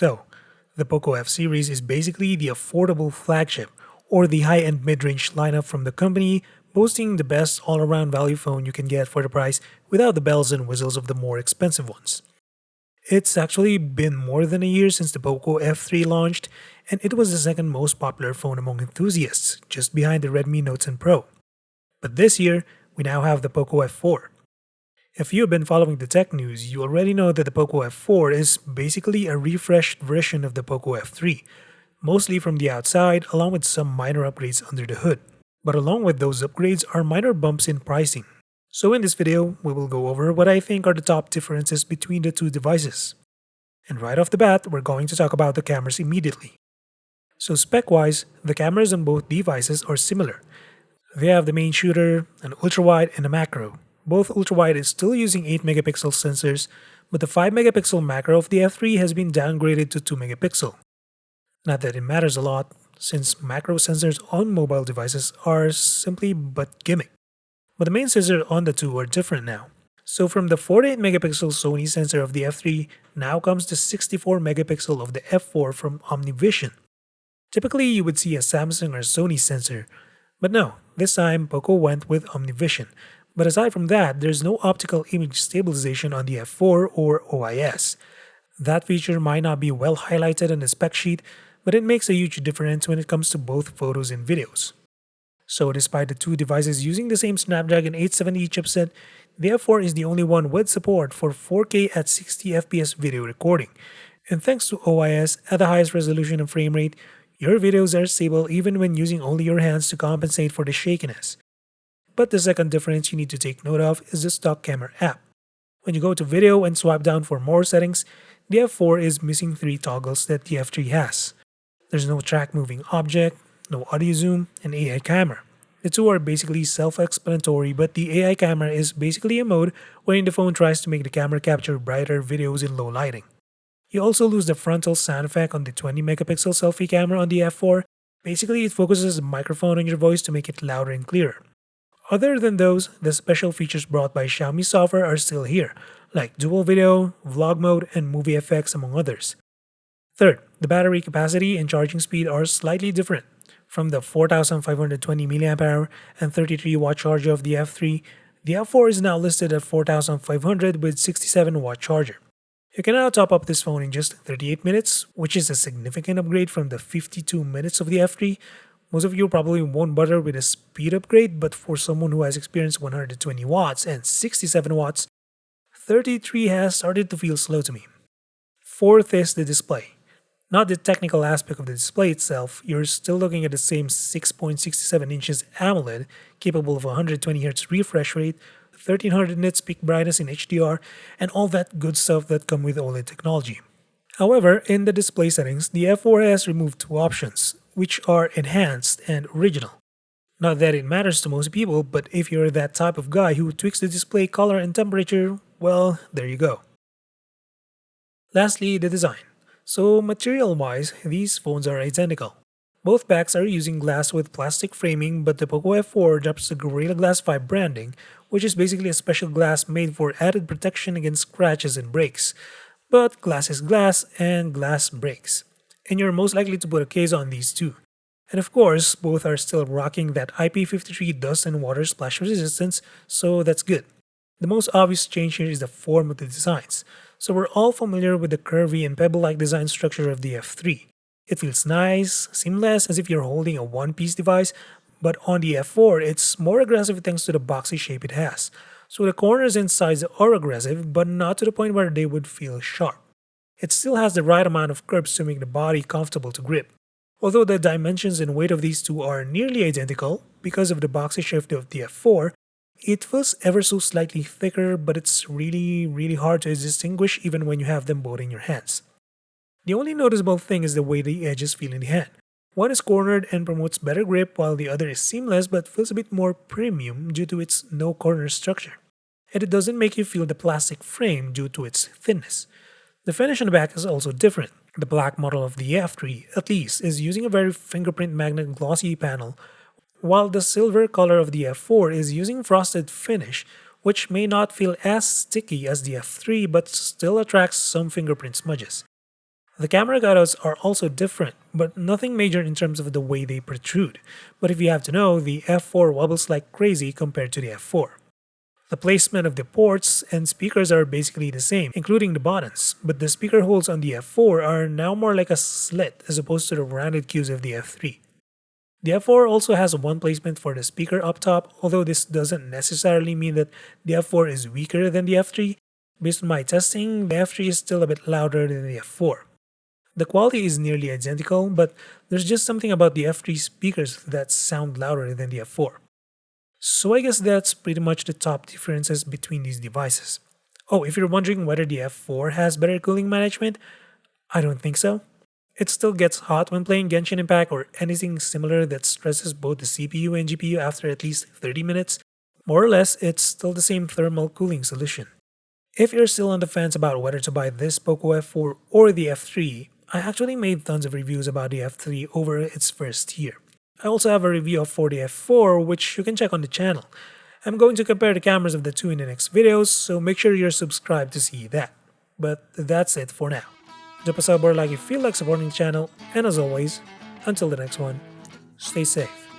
So, the POCO F series is basically the affordable flagship, or the high-end mid-range lineup from the company, boasting the best all-around value phone you can get for the price without the bells and whistles of the more expensive ones. It's actually been more than a year since the POCO F3 launched, and it was the second most popular phone among enthusiasts, just behind the Redmi Note 10 Pro. But this year, we now have the POCO F4. If you have been following the tech news, you already know that the POCO F4 is basically a refreshed version of the POCO F3, mostly from the outside along with some minor upgrades under the hood. But along with those upgrades are minor bumps in pricing. So in this video, we will go over what I think are the top differences between the two devices. And right off the bat, we're going to talk about the cameras immediately. So spec-wise, the cameras on both devices are similar. They have the main shooter, an ultrawide, and a macro. Both ultrawide is still using 8 megapixel sensors, but the 5 megapixel macro of the F3 has been downgraded to 2 megapixel. Not that it matters a lot, since macro sensors on mobile devices are simply but gimmick. But the main sensor on the two are different now. So from the 48 megapixel Sony sensor of the F3, now comes the 64 megapixel of the F4 from OmniVision. Typically you would see a Samsung or Sony sensor, but no, this time POCO went with OmniVision. But aside from that, there's no optical image stabilization on the F4 or OIS. That feature might not be well highlighted on the spec sheet, but it makes a huge difference when it comes to both photos and videos. So despite the two devices using the same Snapdragon 870 chipset, the F4 is the only one with support for 4K at 60 FPS video recording. And thanks to OIS at the highest resolution and frame rate, your videos are stable even when using only your hands to compensate for the shakiness. But the second difference you need to take note of is the stock camera app. When you go to video and swipe down for more settings, the F4 is missing 3 toggles that the F3 has. There's no track moving object, no audio zoom, and AI camera. The two are basically self-explanatory, but the AI camera is basically a mode wherein the phone tries to make the camera capture brighter videos in low lighting. You also lose the frontal sound effect on the 20 megapixel selfie camera on the F4. Basically, it focuses the microphone on your voice to make it louder and clearer. Other than those, the special features brought by Xiaomi software are still here, like dual video, vlog mode, and movie effects among others. Third, the battery capacity and charging speed are slightly different. From the 4520 mAh and 33 watt charger of the F3, the F4 is now listed at 4500 with 67 watt charger. You can now top up this phone in just 38 minutes, which is a significant upgrade from the 52 minutes of the F3. Most of you probably won't bother with a speed upgrade, but for someone who has experienced 120 watts and 67 watts, 33 has started to feel slow to me. Fourth is the display. Not the technical aspect of the display itself, you're still looking at the same 6.67 inches AMOLED capable of 120Hz refresh rate, 1300 nits peak brightness in HDR, and all that good stuff that come with OLED technology. However, in the display settings, the F4 has removed 2 options, which are enhanced and original. Not that it matters to most people, but if you're that type of guy who tweaks the display color and temperature, well, there you go. Lastly, the design. So material-wise, these phones are identical. Both backs are using glass with plastic framing, but the POCO F4 drops the Gorilla Glass 5 branding, which is basically a special glass made for added protection against scratches and breaks. But glass is glass, and glass breaks. And you're most likely to put a case on these too. And of course, both are still rocking that IP53 dust and water splash resistance, so that's good. The most obvious change here is the form of the designs. So we're all familiar with the curvy and pebble-like design structure of the F3. It feels nice, seamless, as if you're holding a one-piece device, but on the F4, it's more aggressive thanks to the boxy shape it has. So the corners and sides are aggressive, but not to the point where they would feel sharp. It still has the right amount of curves to make the body comfortable to grip. Although the dimensions and weight of these two are nearly identical, because of the boxy shape of the F4, it feels ever so slightly thicker, but it's really hard to distinguish even when you have them both in your hands. The only noticeable thing is the way the edges feel in the hand. One is cornered and promotes better grip, while the other is seamless but feels a bit more premium due to its no corner structure. And it doesn't make you feel the plastic frame due to its thinness. The finish on the back is also different. The black model of the F3, at least, is using a very fingerprint magnet glossy panel, while the silver color of the F4 is using frosted finish, which may not feel as sticky as the F3 but still attracts some fingerprint smudges. The camera cutouts are also different, but nothing major in terms of the way they protrude. But if you have to know, the F4 wobbles like crazy compared to the F4. The placement of the ports and speakers are basically the same, including the buttons, but the speaker holes on the F4 are now more like a slit as opposed to the rounded cues of the F3. The F4 also has one placement for the speaker up top, although this doesn't necessarily mean that the F4 is weaker than the F3. Based on my testing, the F3 is still a bit louder than the F4. The quality is nearly identical, but there's just something about the F3 speakers that sound louder than the F4. So I guess that's pretty much the top differences between these devices. Oh, if you're wondering whether the F4 has better cooling management, I don't think so. It still gets hot when playing Genshin Impact or anything similar that stresses both the CPU and GPU after at least 30 minutes. More or less, it's still the same thermal cooling solution. If you're still on the fence about whether to buy this POCO F4 or the F3, I actually made tons of reviews about the F3 over its first year. I also have a review for the F4 which you can check on the channel. I'm going to compare the cameras of the two in the next videos, so make sure you're subscribed to see that. But that's it for now. Drop a sub or like if you feel like supporting the channel, and as always, until the next one, stay safe.